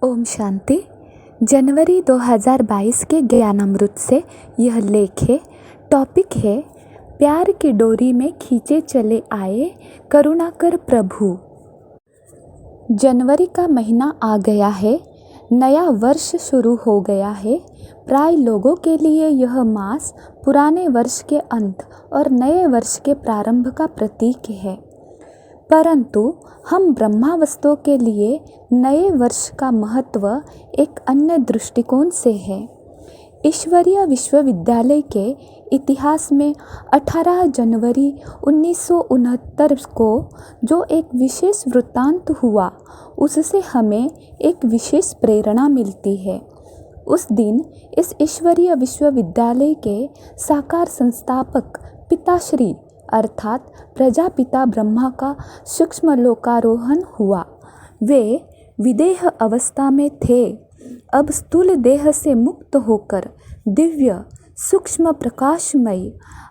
ओम शांति। जनवरी 2022 के ज्ञानामृत से यह लेख है। टॉपिक है प्यार की डोरी में खींचे चले आए करुणाकर प्रभु। जनवरी का महीना आ गया है, नया वर्ष शुरू हो गया है। प्राय लोगों के लिए यह मास पुराने वर्ष के अंत और नए वर्ष के प्रारंभ का प्रतीक है, परंतु हम ब्रह्मावस्थों के लिए नए वर्ष का महत्व एक अन्य दृष्टिकोण से है। ईश्वरीय विश्वविद्यालय के इतिहास में 18 जनवरी 1969 को जो एक विशेष वृत्तांत हुआ, उससे हमें एक विशेष प्रेरणा मिलती है। उस दिन इस ईश्वरीय विश्वविद्यालय के साकार संस्थापक पिताश्री अर्थात प्रजापिता ब्रह्मा का सूक्ष्म लोकारोहण हुआ। वे विदेह अवस्था में थे, अब स्थूल देह से मुक्त होकर दिव्य सूक्ष्म प्रकाशमय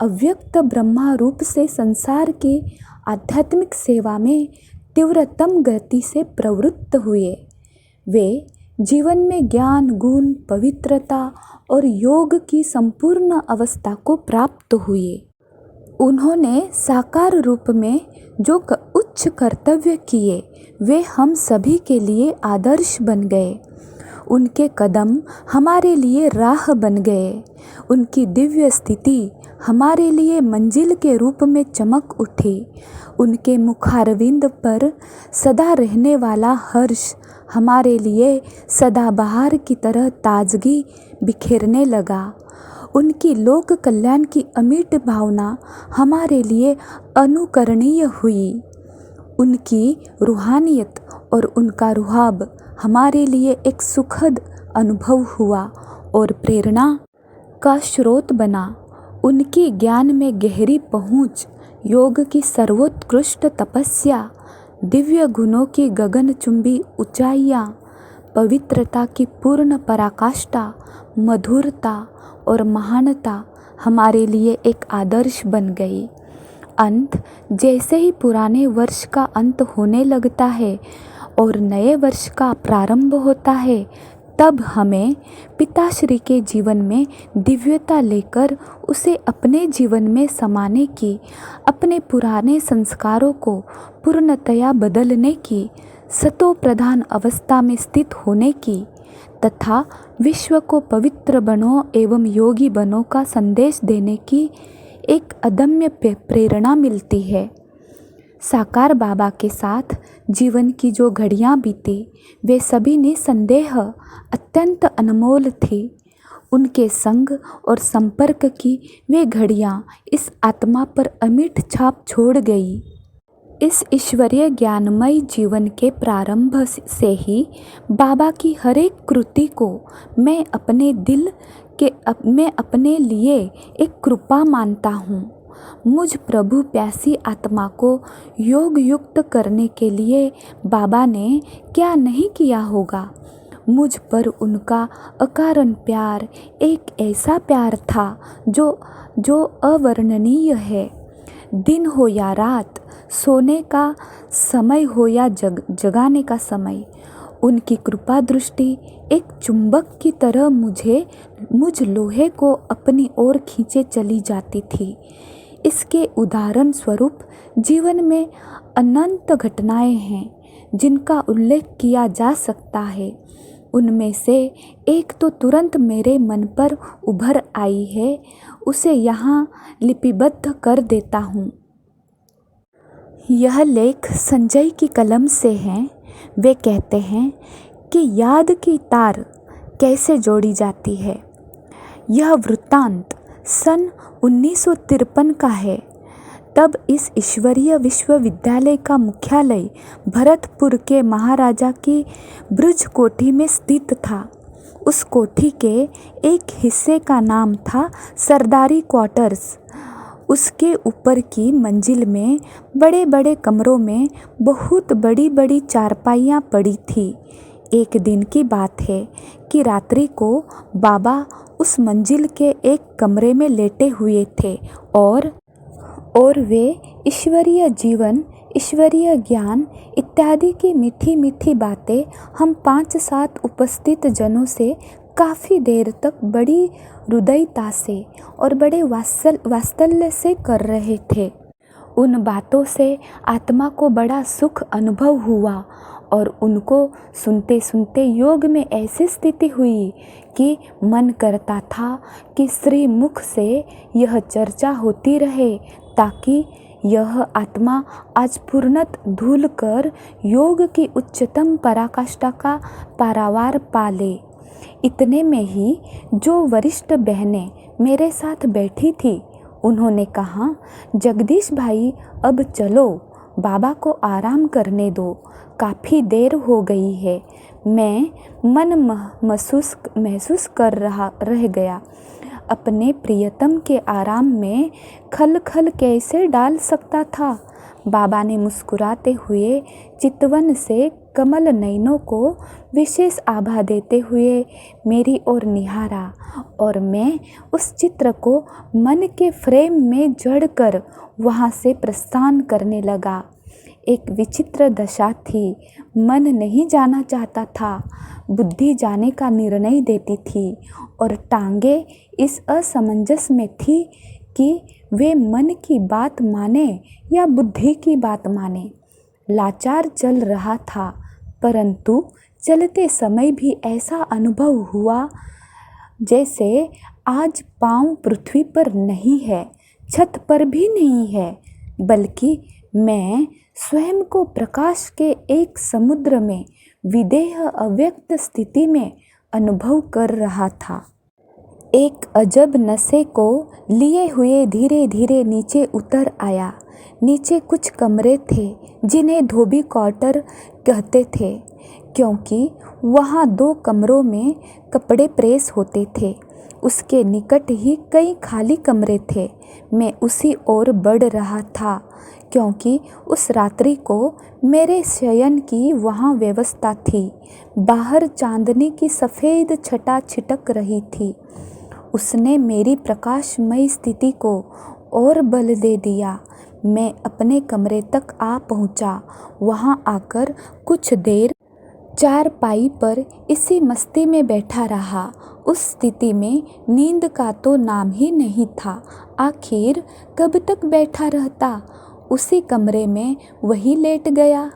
अव्यक्त ब्रह्मा रूप से संसार की आध्यात्मिक सेवा में तीव्रतम गति से प्रवृत्त हुए। वे जीवन में ज्ञान, गुण, पवित्रता और योग की संपूर्ण अवस्था को प्राप्त हुए। उन्होंने साकार रूप में जो उच्च कर्तव्य किए, वे हम सभी के लिए आदर्श बन गए। उनके कदम हमारे लिए राह बन गए। उनकी दिव्य स्थिति हमारे लिए मंजिल के रूप में चमक उठी। उनके मुखारविंद पर सदा रहने वाला हर्ष हमारे लिए सदाबहार की तरह ताजगी बिखेरने लगा। उनकी लोक कल्याण की अमिट भावना हमारे लिए अनुकरणीय हुई। उनकी रूहानियत और उनका रुहाब हमारे लिए एक सुखद अनुभव हुआ और प्रेरणा का स्रोत बना। उनकी ज्ञान में गहरी पहुँच, योग की सर्वोत्कृष्ट तपस्या, दिव्य गुणों की गगनचुंबी ऊंचाइयाँ, पवित्रता की पूर्ण पराकाष्ठा, मधुरता और महानता हमारे लिए एक आदर्श बन गई। अंत जैसे ही पुराने वर्ष का अंत होने लगता है और नए वर्ष का प्रारंभ होता है, तब हमें पिताश्री के जीवन में दिव्यता लेकर उसे अपने जीवन में समाने की, अपने पुराने संस्कारों को पूर्णतया बदलने की, सतो प्रधान अवस्था में स्थित होने की तथा विश्व को पवित्र बनों एवं योगी बनों का संदेश देने की एक अदम्य प्रेरणा मिलती है। साकार बाबा के साथ जीवन की जो घड़ियाँ बीती, वे सभी निसंदेह अत्यंत अनमोल थी। उनके संग और संपर्क की वे घड़ियाँ इस आत्मा पर अमिट छाप छोड़ गई। इस ईश्वरीय ज्ञानमय जीवन के प्रारंभ से ही बाबा की हर एक कृति को मैं अपने लिए एक कृपा मानता हूँ। मुझ प्रभु प्यासी आत्मा को योग युक्त करने के लिए बाबा ने क्या नहीं किया होगा। मुझ पर उनका अकारण प्यार एक ऐसा प्यार था जो अवर्णनीय है। दिन हो या रात, सोने का समय हो या जगाने का समय, उनकी कृपा दृष्टि एक चुंबक की तरह मुझ लोहे को अपनी ओर खींचे चली जाती थी। इसके उदाहरण स्वरूप जीवन में अनंत घटनाएं हैं जिनका उल्लेख किया जा सकता है। उनमें से एक तो तुरंत मेरे मन पर उभर आई है, उसे यहाँ लिपिबद्ध कर देता हूँ। यह लेख संजय की कलम से है। वे कहते हैं कि याद की तार कैसे जोड़ी जाती है। यह वृत्तांत सन 1953 का है। तब इस ईश्वरीय विश्वविद्यालय का मुख्यालय भरतपुर के महाराजा की ब्रज कोठी में स्थित था। उस कोठी के एक हिस्से का नाम था सरदारी क्वार्टर्स। उसके ऊपर की मंजिल में बड़े बड़े कमरों में बहुत बड़ी बड़ी चारपाइयाँ पड़ी थी। एक दिन की बात है कि रात्रि को बाबा उस मंजिल के एक कमरे में लेटे हुए थे और वे ईश्वरीय जीवन ईश्वरीय ज्ञान इत्यादि की मीठी मीठी बातें हम 5-7 उपस्थित जनों से काफ़ी देर तक बड़ी हृदयता से और बड़े वात्सल्य से कर रहे थे। उन बातों से आत्मा को बड़ा सुख अनुभव हुआ और उनको सुनते सुनते योग में ऐसी स्थिति हुई कि मन करता था कि श्री मुख से यह चर्चा होती रहे ताकि यह आत्मा आज पूर्णत धुल कर योग की उच्चतम पराकाष्ठा का पारावार पा ले। इतने में ही जो वरिष्ठ बहनें मेरे साथ बैठी थी उन्होंने कहा, जगदीश भाई अब चलो, बाबा को आराम करने दो, काफ़ी देर हो गई है। मैं मन महसूस कर रह गया। अपने प्रियतम के आराम में खलखल कैसे डाल सकता था। बाबा ने मुस्कुराते हुए चितवन से कमल नयनों को विशेष आभा देते हुए मेरी ओर निहारा और मैं उस चित्र को मन के फ्रेम में जड़कर वहाँ से प्रस्थान करने लगा। एक विचित्र दशा थी। मन नहीं जाना चाहता था, बुद्धि जाने का निर्णय देती थी और टांगे इस असमंजस में थी कि वे मन की बात माने या बुद्धि की बात माने। लाचार चल रहा था, परंतु चलते समय भी ऐसा अनुभव हुआ जैसे आज पाँव पृथ्वी पर नहीं है, छत पर भी नहीं है, बल्कि मैं स्वयं को प्रकाश के एक समुद्र में विदेह अव्यक्त स्थिति में अनुभव कर रहा था। एक अजब नशे को लिए हुए धीरे धीरे नीचे उतर आया। नीचे कुछ कमरे थे जिन्हें धोबी क्वार्टर कहते थे, क्योंकि वहाँ 2 कमरों में कपड़े प्रेस होते थे। उसके निकट ही कई खाली कमरे थे। मैं उसी ओर बढ़ रहा था, क्योंकि उस रात्रि को मेरे शयन की वहाँ व्यवस्था थी। बाहर चांदनी की सफ़ेद छटा छिटक रही थी। उसने मेरी प्रकाशमयी स्थिति को और बल दे दिया। मैं अपने कमरे तक आ पहुँचा। वहाँ आकर कुछ देर चारपाई पर इसी मस्ती में बैठा रहा। उस स्थिति में नींद का तो नाम ही नहीं था। आखिर कब तक बैठा रहता? उसी कमरे में वही लेट गया।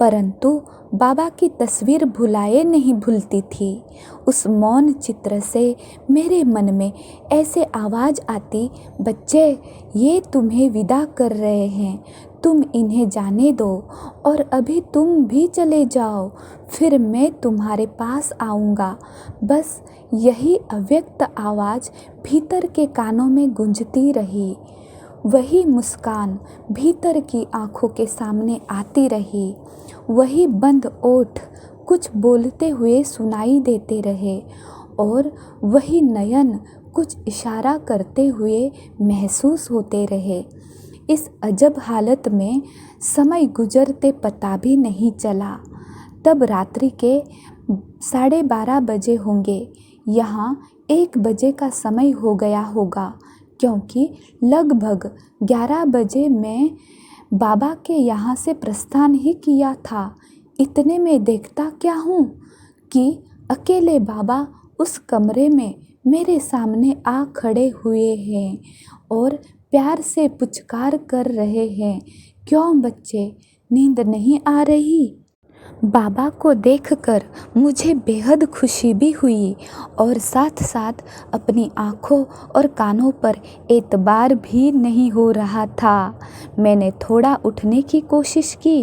परंतु बाबा की तस्वीर भुलाए नहीं भूलती थी। उस मौन चित्र से मेरे मन में ऐसे आवाज़ आती, बच्चे ये तुम्हें विदा कर रहे हैं, तुम इन्हें जाने दो और अभी तुम भी चले जाओ, फिर मैं तुम्हारे पास आऊँगा। बस यही अव्यक्त आवाज़ भीतर के कानों में गूंजती रही। वही मुस्कान भीतर की आँखों के सामने आती रही। वही बंद ओठ कुछ बोलते हुए सुनाई देते रहे और वही नयन कुछ इशारा करते हुए महसूस होते रहे। इस अजब हालत में समय गुजरते पता भी नहीं चला। तब रात्रि के 12:30 बजे होंगे। यहाँ 1 बजे का समय हो गया होगा, क्योंकि लगभग 11 बजे मैं बाबा के यहाँ से प्रस्थान ही किया था। इतने में देखता क्या हूँ कि अकेले बाबा उस कमरे में मेरे सामने आ खड़े हुए हैं और प्यार से पुचकार कर रहे हैं, क्यों बच्चे, नींद नहीं आ रही? बाबा को देखकर मुझे बेहद खुशी भी हुई और साथ साथ अपनी आँखों और कानों पर एतबार भी नहीं हो रहा था। मैंने थोड़ा उठने की कोशिश की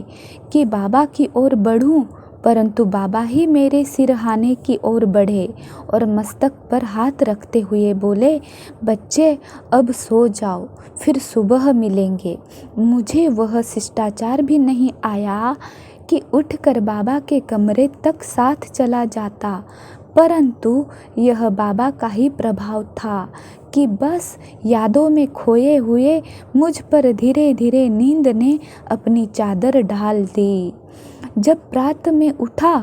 कि बाबा की ओर बढ़ूं, परंतु बाबा ही मेरे सिरहाने की ओर बढ़े और मस्तक पर हाथ रखते हुए बोले, बच्चे अब सो जाओ, फिर सुबह मिलेंगे। मुझे वह शिष्टाचार भी नहीं आया कि उठकर बाबा के कमरे तक साथ चला जाता, परंतु यह बाबा का ही प्रभाव था कि बस यादों में खोए हुए मुझ पर धीरे धीरे नींद ने अपनी चादर डाल दी। जब प्रात में उठा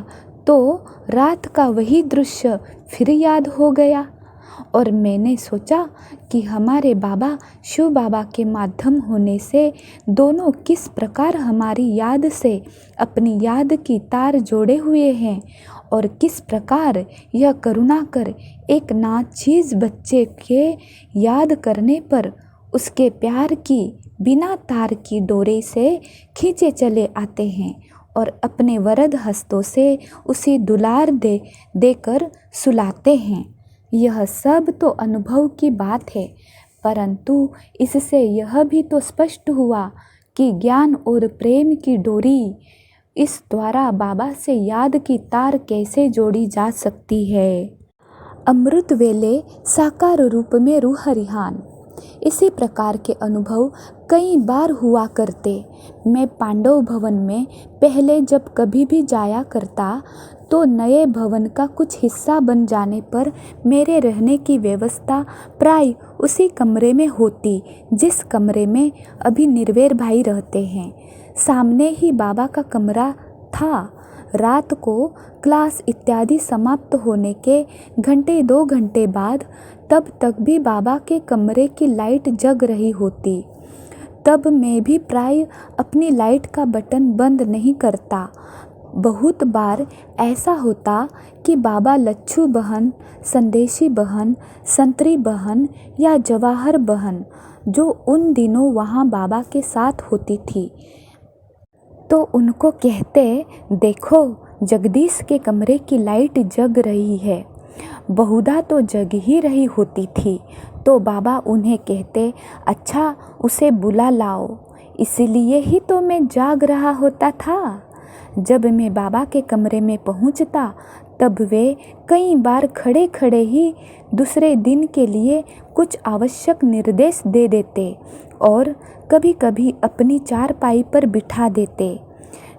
तो रात का वही दृश्य फिर याद हो गया। और मैंने सोचा कि हमारे बाबा शिव बाबा के माध्यम होने से दोनों किस प्रकार हमारी याद से अपनी याद की तार जोड़े हुए हैं और किस प्रकार यह करुणा कर एक नाचीज बच्चे के याद करने पर उसके प्यार की बिना तार की डोरी से खींचे चले आते हैं और अपने वरद हस्तों से उसे दुलार देकर सुलाते हैं। यह सब तो अनुभव की बात है, परंतु इससे यह भी तो स्पष्ट हुआ कि ज्ञान और प्रेम की डोरी इस द्वारा बाबा से याद की तार कैसे जोड़ी जा सकती है। अमृत वेले साकार रूप में रूह रिहान। इसी प्रकार के अनुभव कई बार हुआ करते। मैं पांडव भवन में पहले जब कभी भी जाया करता तो नए भवन का कुछ हिस्सा बन जाने पर मेरे रहने की व्यवस्था प्राय उसी कमरे में होती जिस कमरे में अभी निर्वेर भाई रहते हैं। सामने ही बाबा का कमरा था। रात को क्लास इत्यादि समाप्त होने के घंटे 2 घंटे बाद तब तक भी बाबा के कमरे की लाइट जग रही होती। तब मैं भी प्राय अपनी लाइट का बटन बंद नहीं करता। बहुत बार ऐसा होता कि बाबा लच्छू बहन, संदेशी बहन, संतरी बहन या जवाहर बहन जो उन दिनों वहाँ बाबा के साथ होती थी तो उनको कहते, देखो जगदीश के कमरे की लाइट जग रही है। बहुधा तो जग ही रही होती थी तो बाबा उन्हें कहते, अच्छा उसे बुला लाओ। इसलिए ही तो मैं जाग रहा होता था। जब मैं बाबा के कमरे में पहुंचता तब वे कई बार खड़े खड़े ही दूसरे दिन के लिए कुछ आवश्यक निर्देश दे देते और कभी कभी अपनी चारपाई पर बिठा देते।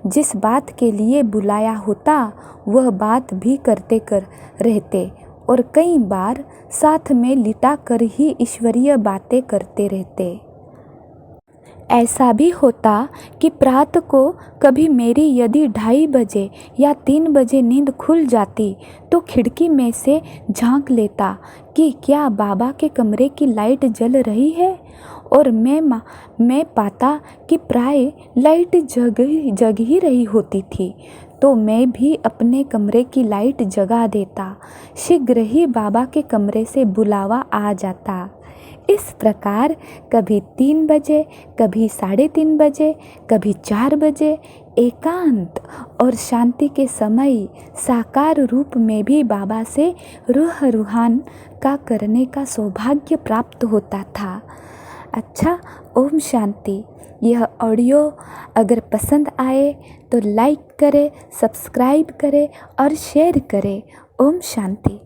जिस बात के लिए बुलाया होता वह बात भी करते कर रहते और कई बार साथ में लिटा कर ही ईश्वरीय बातें करते रहते। ऐसा भी होता कि प्रातः को कभी मेरी यदि 2:30 बजे या 3 बजे नींद खुल जाती तो खिड़की में से झांक लेता कि क्या बाबा के कमरे की लाइट जल रही है और मैं पाता कि प्राय लाइट जग ही रही होती थी तो मैं भी अपने कमरे की लाइट जगा देता। शीघ्र ही बाबा के कमरे से बुलावा आ जाता। इस प्रकार कभी 3 बजे, कभी 3:30 बजे, कभी 4 बजे एकांत और शांति के समय साकार रूप में भी बाबा से रूह रूहान का करने का सौभाग्य प्राप्त होता था। अच्छा, ओम शांति। यह ऑडियो अगर पसंद आए तो लाइक करें, सब्सक्राइब करें और शेयर करें। ओम शांति।